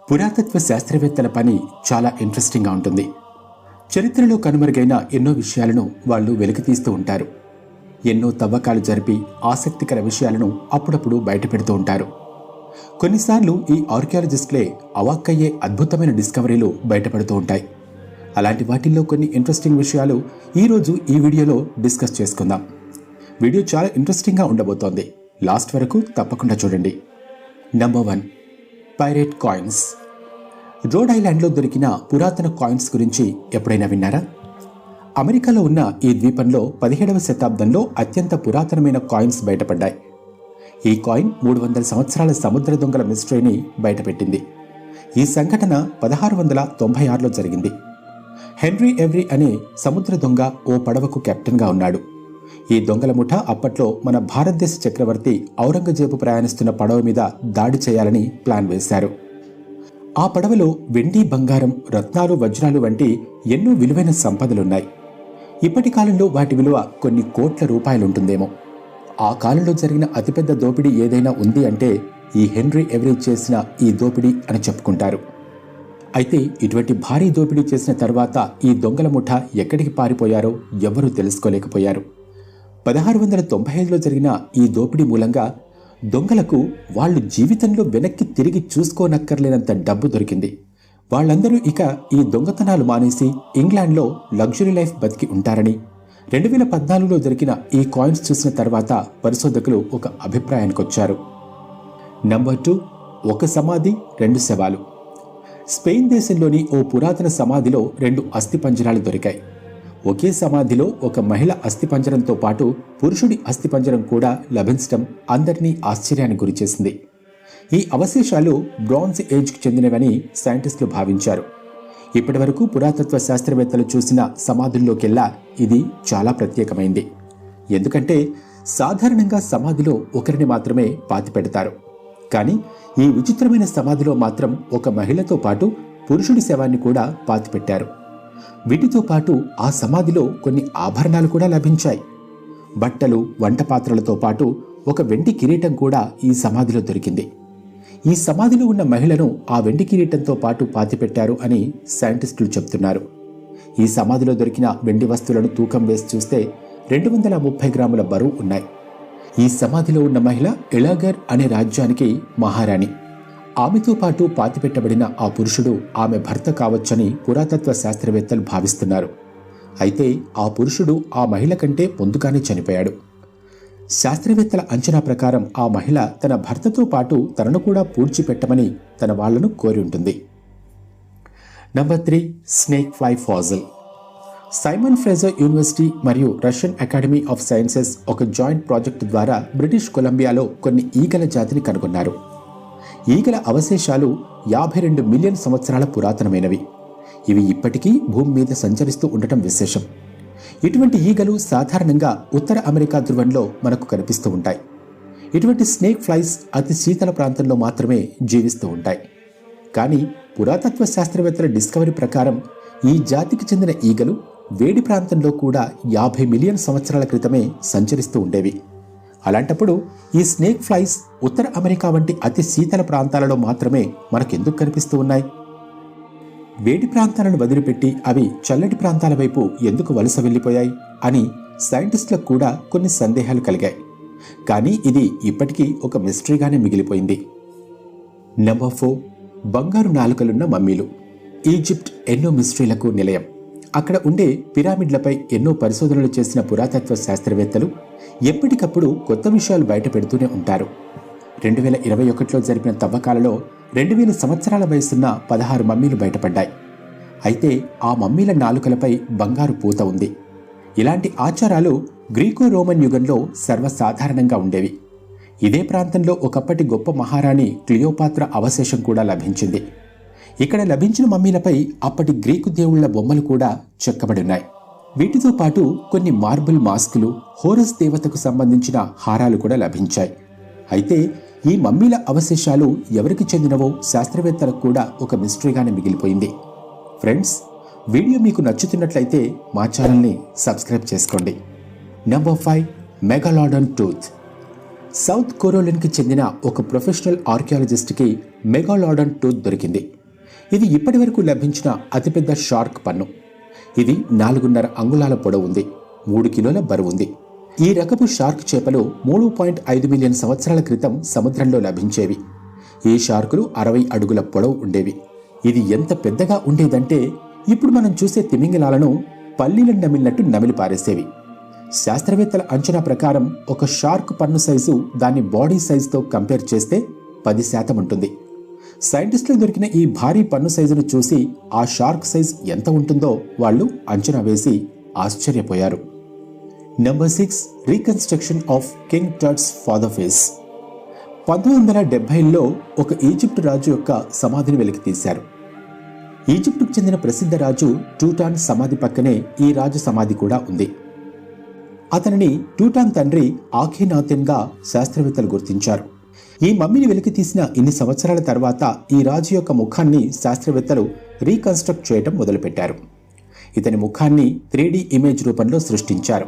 పురాతత్వ శాస్త్రవేత్తల పని చాలా ఇంట్రెస్టింగ్గా ఉంటుంది. చరిత్రలో కనుమరుగైన ఎన్నో విషయాలను వాళ్ళు వెలికితీస్తూ ఉంటారు. ఎన్నో తవ్వకాలు జరిపి ఆసక్తికర విషయాలను అప్పుడప్పుడు బయటపెడుతూ ఉంటారు. కొన్నిసార్లు ఈ ఆర్కియాలజిస్టులే అవాక్కయ్యే అద్భుతమైన డిస్కవరీలు బయటపడుతూ ఉంటాయి. అలాంటి వాటిల్లో కొన్ని ఇంట్రెస్టింగ్ విషయాలు ఈరోజు ఈ వీడియోలో డిస్కస్ చేసుకుందాం. వీడియో చాలా ఇంట్రెస్టింగ్గా ఉండబోతోంది. లాస్ట్ వరకు తప్పకుండా చూడండి. Number 1, pirate coins. రోడ్ ఐలాండ్లో దొరికిన పురాతన కాయిన్స్ గురించి ఎప్పుడైనా విన్నారా? అమెరికాలో ఉన్న ఈ ద్వీపంలో 17వ శతాబ్దంలో అత్యంత పురాతనమైన కాయిన్స్ బయటపడ్డాయి. ఈ కాయిన్ 300 సంవత్సరాల సముద్ర దొంగల మిస్టరీని బయటపెట్టింది. ఈ సంఘటన 1696లో జరిగింది. హెన్రీ ఎవరీ అనే సముద్ర దొంగ ఓ పడవకు కెప్టెన్గా ఉన్నాడు. ఈ దొంగల ముఠ అప్పట్లో మన భారతదేశ చక్రవర్తి ఔరంగజేబు ప్రయాణిస్తున్న పడవ మీద దాడి చేయాలని ప్లాన్ వేశారు. ఆ పడవలో వెండి, బంగారం, రత్నాలు, వజ్రాలు వంటి ఎన్నో విలువైన సంపదలున్నాయి. ఇప్పటి కాలంలో వాటి విలువ కొన్ని కోట్ల రూపాయలుంటుందేమో. ఆ కాలంలో జరిగిన అతిపెద్ద దోపిడీ ఏదైనా ఉంది అంటే ఈ హెన్రీ ఎవరీ చేసిన ఈ దోపిడీ అని చెప్పుకుంటారు. అయితే ఇటువంటి భారీ దోపిడీ చేసిన తర్వాత ఈ దొంగల ముఠ ఎక్కడికి పారిపోయారో ఎవ్వరూ తెలుసుకోలేకపోయారు. 1695లో జరిగిన ఈ దోపిడీ మూలంగా దొంగలకు వాళ్ళు జీవితంలో వెనక్కి తిరిగి చూసుకోనక్కర్లేనంత డబ్బు దొరికింది. వాళ్ళందరూ ఇక ఈ దొంగతనాలు మానేసి ఇంగ్లాండ్లో లగ్జరీ లైఫ్ బతికి ఉంటారని 2014లో దొరికిన ఈ కాయిన్స్ చూసిన తర్వాత పరిశోధకులు ఒక అభిప్రాయానికి వచ్చారు. నంబర్ 2, ఒక సమాధి, 2 శవాలు. స్పెయిన్ దేశంలోని ఓ పురాతన సమాధిలో 2 అస్థిపంజరాలు దొరికాయి. ఒకే సమాధిలో ఒక మహిళ అస్థిపంజరంతో పాటు పురుషుడి అస్థిపంజరం కూడా లభించడం అందరినీ ఆశ్చర్యానికి గురిచేసింది. ఈ అవశేషాలు బ్రాంజ్ ఏజ్కి చెందినవని సైంటిస్టులు భావించారు. ఇప్పటివరకు పురాతత్వ శాస్త్రవేత్తలు చూసిన సమాధుల్లోకెల్లా ఇది చాలా ప్రత్యేకమైంది. ఎందుకంటే సాధారణంగా సమాధిలో ఒకరిని మాత్రమే పాతిపెడతారు. కానీ ఈ విచిత్రమైన సమాధిలో మాత్రం ఒక మహిళతో పాటు పురుషుడి శవాన్ని కూడా పాతిపెట్టారు. వీటితో పాటు ఆ సమాధిలో కొన్ని ఆభరణాలు కూడా లభించాయి. బట్టలు, వంట పాత్రలతో పాటు ఒక వెండి కిరీటం కూడా ఈ సమాధిలో దొరికింది. ఈ సమాధిలో ఉన్న మహిళను ఆ వెండి కిరీటంతో పాటు పాతిపెట్టారు అని సైంటిస్టులు చెప్తున్నారు. ఈ సమాధిలో దొరికిన వెండి వస్తువులను తూకం వేసి చూస్తే 230 గ్రాముల బరువు ఉన్నాయి. ఈ సమాధిలో ఉన్న మహిళ ఎలాగర్ అనే రాజ్యానికి మహారాణి. ఆమెతో పాటు పాతిపెట్టబడిన ఆ పురుషుడు ఆమె భర్త కావచ్చని పురాతత్వ శాస్త్రవేత్తలు భావిస్తున్నారు. అయితే ఆ పురుషుడు ఆ మహిళ కంటే ముందుగానే చనిపోయాడు. శాస్త్రవేత్తల అంచనా ప్రకారం ఆ మహిళ తన భర్తతో పాటు తనను కూడా పూడ్చిపెట్టమని తన వాళ్లను కోరి ఉంటుంది. Number 3, snake fly fossil. Simon Fraser University మరియు రష్యన్ అకాడమీ ఆఫ్ సైన్సెస్ ఒక జాయింట్ ప్రాజెక్టు ద్వారా బ్రిటిష్ కొలంబియాలో కొన్ని ఈగల జాతిని కనుగొన్నారు. ఈగల అవశేషాలు 52 మిలియన్ సంవత్సరాల పురాతనమైనవి. ఇవి ఇప్పటికీ భూమి మీద సంచరిస్తూ ఉండటం విశేషం. ఇటువంటి ఈగలు సాధారణంగా ఉత్తర అమెరికా ధ్రువంలో మనకు కనిపిస్తూ ఉంటాయి. ఇటువంటి స్నేక్ ఫ్లైస్ అతి శీతల ప్రాంతంలో మాత్రమే జీవిస్తూ ఉంటాయి. కానీ పురాతత్వ శాస్త్రవేత్తల డిస్కవరీ ప్రకారం ఈ జాతికి చెందిన ఈగలు వేడి ప్రాంతంలో కూడా 50 మిలియన్ సంవత్సరాల క్రితమే సంచరిస్తూ ఉండేవి. అలాంటప్పుడు ఈ స్నేక్ ఫ్లైస్ ఉత్తర అమెరికా వంటి అతి శీతల ప్రాంతాలలో మాత్రమే మనకెందుకు కనిపిస్తూ ఉన్నాయి? వేడి ప్రాంతాలను వదిలిపెట్టి అవి చల్లటి ప్రాంతాల వైపు ఎందుకు వలస వెళ్ళిపోయాయి అని సైంటిస్టులకు కూడా కొన్ని సందేహాలు కలిగాయి. కానీ ఇది ఇప్పటికీ ఒక మిస్టరీగానే మిగిలిపోయింది. నంబర్ 4, బంగారు నాలుకలున్న మమ్మీలు. ఈజిప్ట్ ఎన్నో మిస్టరీలకు నిలయం. అక్కడ ఉండే పిరామిడ్లపై ఎన్నో పరిశోధనలు చేసిన పురాతత్వ శాస్త్రవేత్తలు ఎప్పటికప్పుడు కొత్త విషయాలు బయట పెడుతూనే ఉంటారు. 2021లో జరిపిన తవ్వకాలలో 2000 సంవత్సరాల వయసున్న 16 మమ్మీలు బయటపడ్డాయి. అయితే ఆ మమ్మీల నాలుకలపై బంగారు పూత ఉంది. ఇలాంటి ఆచారాలు గ్రీకో రోమన్ యుగంలో సర్వసాధారణంగా ఉండేవి. ఇదే ప్రాంతంలో ఒకప్పటి గొప్ప మహారాణి క్లియోపాత్ర అవశేషం కూడా లభించింది. ఇక్కడ లభించిన మమ్మీలపై అప్పటి గ్రీకు దేవుళ్ల బొమ్మలు కూడా చెక్కబడినాయి. వీటితో పాటు కొన్ని మార్బుల్ మాస్కులు, హోరస్ దేవతకు సంబంధించిన హారాలు కూడా లభించాయి. అయితే ఈ మమ్మీల అవశేషాలు ఎవరికి చెందినవో శాస్త్రవేత్తలకు కూడా ఒక మిస్టరీగానే మిగిలిపోయింది. ఫ్రెండ్స్, వీడియో మీకు నచ్చుతున్నట్లయితే మా ఛానల్ని సబ్స్క్రైబ్ చేసుకోండి. Number 5, megalodon tooth. సౌత్ కొరోలిన్కి చెందిన ఒక ప్రొఫెషనల్ ఆర్కియాలజిస్ట్కి మెగాలాడన్ టూత్ దొరికింది. ఇది ఇప్పటివరకు లభించిన అతిపెద్ద షార్క్ పన్ను. ఇది 4.5 అంగుళాల పొడవు ఉంది, 3 కిలోల బరువుంది. ఈ రకపు షార్క్ చేపలు 3.5 మిలియన్ సంవత్సరాల క్రితం సముద్రంలో లభించేవి. ఈ షార్కులు 60 అడుగుల పొడవు ఉండేవి. ఇది ఎంత పెద్దగా ఉండేదంటే ఇప్పుడు మనం చూసే తిమింగలాలను పల్లీలను నమిలినట్టు నమిలి పారేసేవి. శాస్త్రవేత్తల అంచనా ప్రకారం ఒక షార్క్ పన్ను సైజు దాని బాడీ సైజుతో కంపేర్ చేస్తే 10% ఉంటుంది. సైంటిస్టులు దొరికిన ఈ భారీ పన్ను సైజును చూసి ఆ షార్క్ సైజ్ ఎంత ఉంటుందో వాళ్ళు అంచనా వేసి ఆశ్చర్యపోయారు. Number 6, reconstruction of king Tut's father face. 1970లో ఒక ఈజిప్ట్ రాజు యొక్క సమాధిని వెలికి తీశారు. ఈజిప్టుకు చెందిన ప్రసిద్ధ రాజు టూటాన్ సమాధి పక్కనే ఈ రాజు సమాధి కూడా ఉంది. అతనిని టూటాన్ తండ్రి ఆఖీనాథెన్గా శాస్త్రవేత్తలు గుర్తించారు. ఈ మమ్మీని వెలికి తీసిన ఇన్ని సంవత్సరాల తర్వాత ఈ రాజు యొక్క ముఖాన్ని శాస్త్రవేత్తలు రీకన్స్ట్రక్ట్ చేయడం మొదలుపెట్టారు. ఇతని ముఖాన్ని 3D ఇమేజ్ రూపంలో సృష్టించారు.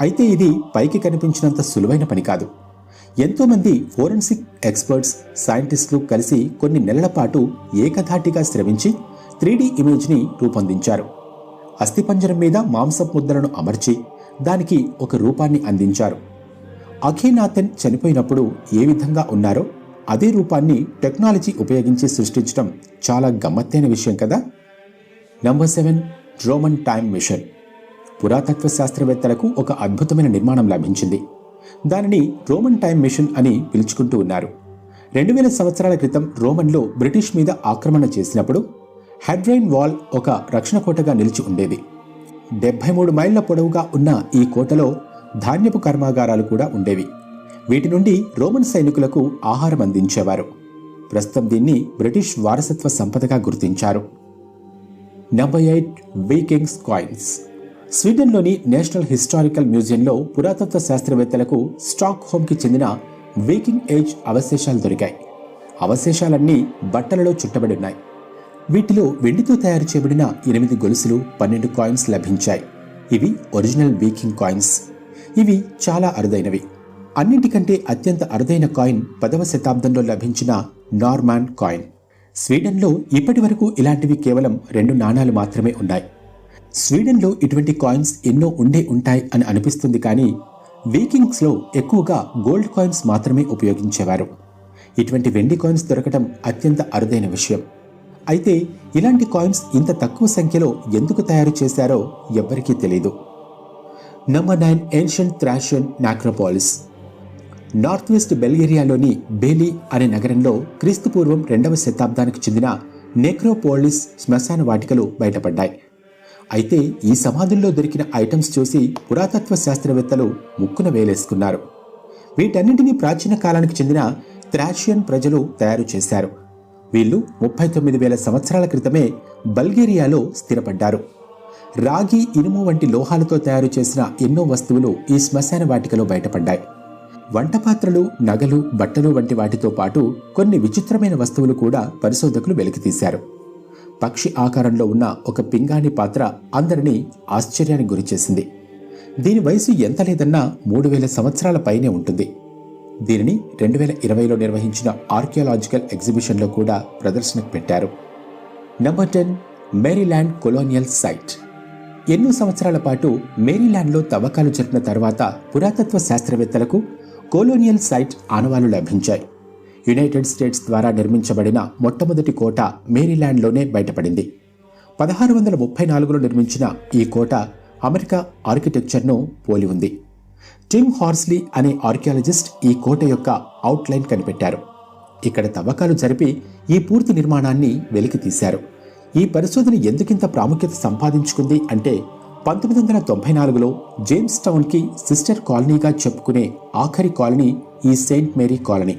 అయితే ఇది పైకి కనిపించినంత సులువైన పని కాదు. ఎంతోమంది ఫోరెన్సిక్ ఎక్స్పర్ట్స్, సైంటిస్టులు కలిసి కొన్ని నెలల పాటు ఏకధాటిగా శ్రమించి 3D ఇమేజ్ని రూపొందించారు. అస్థిపంజరం మీద మాంసపు ముద్దలను అమర్చి దానికి ఒక రూపాన్ని అందించారు. అఖీనాథెన్ చనిపోయినప్పుడు ఏ విధంగా ఉన్నారో అదే రూపాన్ని టెక్నాలజీ ఉపయోగించి సృష్టించడం చాలా గమ్మత్తైన విషయం కదా. Number 7, Roman time machine. పురాతత్వ శాస్త్రవేత్తలకు ఒక అద్భుతమైన నిర్మాణం లభించింది. దానిని రోమన్ టైమ్ మిషన్ అని పిలుచుకుంటూ ఉన్నారు. 2000 సంవత్సరాల క్రితం రోమన్లో బ్రిటిష్ మీద ఆక్రమణ చేసినప్పుడు హెడ్రైన్ వాల్ ఒక రక్షణ కోటగా నిలిచి ఉండేది. 73 మైళ్ళ పొడవుగా ఉన్న ఈ కోటలో ధాన్యపు కర్మాగారాలు కూడా ఉండేవి. వీటి నుండి రోమన్ సైనికులకు ఆహారం అందించేవారు. ప్రస్తుతం దీన్ని బ్రిటిష్ వారసత్వ సంపదగా గుర్తించారు. Number 8, Vikings coins. స్వీడన్లోని నేషనల్ హిస్టారికల్ మ్యూజియంలో పురాతత్వ శాస్త్రవేత్తలకు స్టాక్ హోమ్కి చెందిన వీకింగ్ ఏజ్ అవశేషాలు దొరికాయి. అవశేషాలన్నీ బట్టలలో చుట్టబడి ఉన్నాయి. వీటిలో వెండితో తయారు చేయబడిన 8 గొలుసులు, 12 కాయిన్స్ లభించాయి. ఇవి ఒరిజినల్ వీకింగ్ కాయిన్స్. ఇవి చాలా అరుదైనవి. అన్నింటికంటే అత్యంత అరుదైన కాయిన్ 10వ శతాబ్దంలో లభించిన నార్మాన్ కాయిన్. స్వీడన్లో ఇప్పటి వరకు ఇలాంటివి కేవలం 2 నాణాలు మాత్రమే ఉన్నాయి. స్వీడన్లో ఇటువంటి కాయిన్స్ ఎన్నో ఉంటాయి అని అనిపిస్తుంది, కానీ వీకింగ్స్లో ఎక్కువగా గోల్డ్ కాయిన్స్ మాత్రమే ఉపయోగించేవారు. ఇటువంటి వెండి కాయిన్స్ దొరకడం అత్యంత అరుదైన విషయం. అయితే ఇలాంటి కాయిన్స్ ఇంత తక్కువ సంఖ్యలో ఎందుకు తయారు చేశారో ఎవ్వరికీ తెలీదు. Number 9, ancient Thracian necropolis. North west బల్గేరియాలోని బేలి అనే నగరంలో క్రీస్తుపూర్వం 2వ శతాబ్దానికి చెందిన నెక్రోపోలిస్ శ్మశాన వాటికలు బయటపడ్డాయి. అయితే ఈ సమాధుల్లో దొరికిన ఐటమ్స్ చూసి పురాతత్వ శాస్త్రవేత్తలు ముక్కున వేలేసుకున్నారు. వీటన్నింటినీ ప్రాచీన కాలానికి చెందిన థ్రాషియన్ ప్రజలు తయారు చేశారు. వీళ్ళు 39,000 సంవత్సరాల క్రితమే బల్గేరియాలో స్థిరపడ్డారు. రాగి, ఇనుము వంటి లోహాలతో తయారు చేసిన ఎన్నో వస్తువులు ఈ శ్మశాన వాటికలో బయటపడ్డాయి. వంటపాత్రలు, నగలు, బట్టలు వంటి వాటితో పాటు కొన్ని విచిత్రమైన వస్తువులు కూడా పరిశోధకులు వెలికితీశారు. పక్షి ఆకారంలో ఉన్న ఒక పింగాణి పాత్ర అందరినీ ఆశ్చర్యానికి గురిచేసింది. దీని వయసు ఎంత లేదన్నా 3,000 సంవత్సరాల పైనే ఉంటుంది. దీనిని 2020లో నిర్వహించిన ఆర్కియాలజికల్ ఎగ్జిబిషన్లో కూడా ప్రదర్శనకు పెట్టారు. Number 10, Maryland colonial site. ఎన్నో సంవత్సరాల పాటు మేరీల్యాండ్లో తవ్వకాలు జరిపిన తర్వాత పురాతత్వ శాస్త్రవేత్తలకు కొలోనియల్ సైట్ ఆనవాళ్లు లభించాయి. యునైటెడ్ స్టేట్స్ ద్వారా నిర్మించబడిన మొట్టమొదటి కోట మేరీల్యాండ్లోనే బయటపడింది. 1634లో నిర్మించిన ఈ కోట అమెరికా ఆర్కిటెక్చర్ను పోలి ఉంది. టిమ్ హార్స్లీ అనే ఆర్కియాలజిస్ట్ ఈ కోట యొక్క అవుట్లైన్ కనిపెట్టారు. ఇక్కడ తవ్వకాలు జరిపి ఈ పూర్తి నిర్మాణాన్ని వెలికి తీశారు. ఈ పరిశోధన ఎందుకింత ప్రాముఖ్యత సంపాదించుకుంది అంటే 1994లో జేమ్స్ టౌన్కి సిస్టర్ కాలనీగా చెప్పుకునే ఆఖరి కాలనీ ఈ సెయింట్ మేరీ కాలనీ.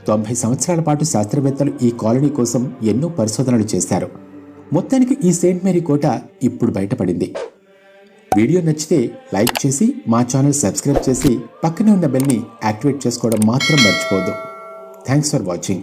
90 సంవత్సరాల పాటు శాస్త్రవేత్తలు ఈ కాలనీ కోసం ఎన్నో పరిశోధనలు చేశారు. మొత్తానికి ఈ సెయింట్ మేరీ కోట ఇప్పుడు బయటపడింది. వీడియో నచ్చితే లైక్ చేసి మా ఛానల్ సబ్స్క్రైబ్ చేసి పక్కనే ఉన్న బెల్ని యాక్టివేట్ చేసుకోవడం మాత్రం మర్చిపోవద్దు. Thanks for watching.